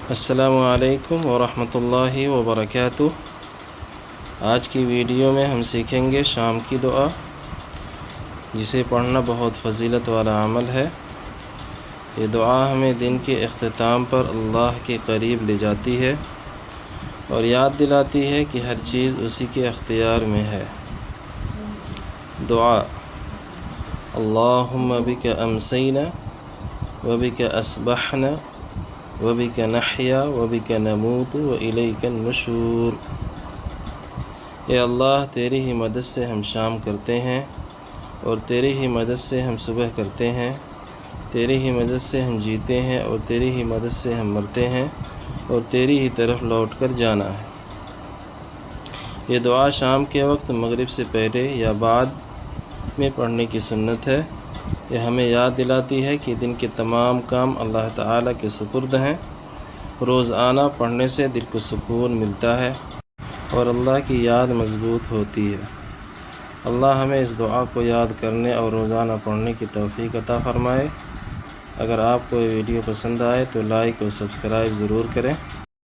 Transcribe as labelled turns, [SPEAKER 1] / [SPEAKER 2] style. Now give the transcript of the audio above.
[SPEAKER 1] السلام علیکم ورحمۃ اللہ وبرکاتہ۔ آج کی ویڈیو میں ہم سیکھیں گے شام کی دعا، جسے پڑھنا بہت فضیلت والا عمل ہے۔ یہ دعا ہمیں دن کے اختتام پر اللہ کے قریب لے جاتی ہے اور یاد دلاتی ہے کہ ہر چیز اسی کے اختیار میں ہے۔ دعا: اللہم بک امسینا وبک اصبحنا وبک نحیا وبک نموت والیک النشور۔ اے اللہ، تیری ہی مدد سے ہم شام کرتے ہیں اور تیری ہی مدد سے ہم صبح کرتے ہیں، تیری ہی مدد سے ہم جیتے ہیں اور تیری ہی مدد سے ہم مرتے ہیں اور تیری ہی طرف لوٹ کر جانا ہے۔ یہ دعا شام کے وقت مغرب سے پہلے یا بعد میں پڑھنے کی سنت ہے۔ یہ ہمیں یاد دلاتی ہے کہ دن کے تمام کام اللہ تعالیٰ کے سپرد ہیں۔ روزانہ پڑھنے سے دل کو سکون ملتا ہے اور اللہ کی یاد مضبوط ہوتی ہے۔ اللہ ہمیں اس دعا کو یاد کرنے اور روزانہ پڑھنے کی توفیق عطا فرمائے۔ اگر آپ کو یہ ویڈیو پسند آئے تو لائک اور سبسکرائب ضرور کریں۔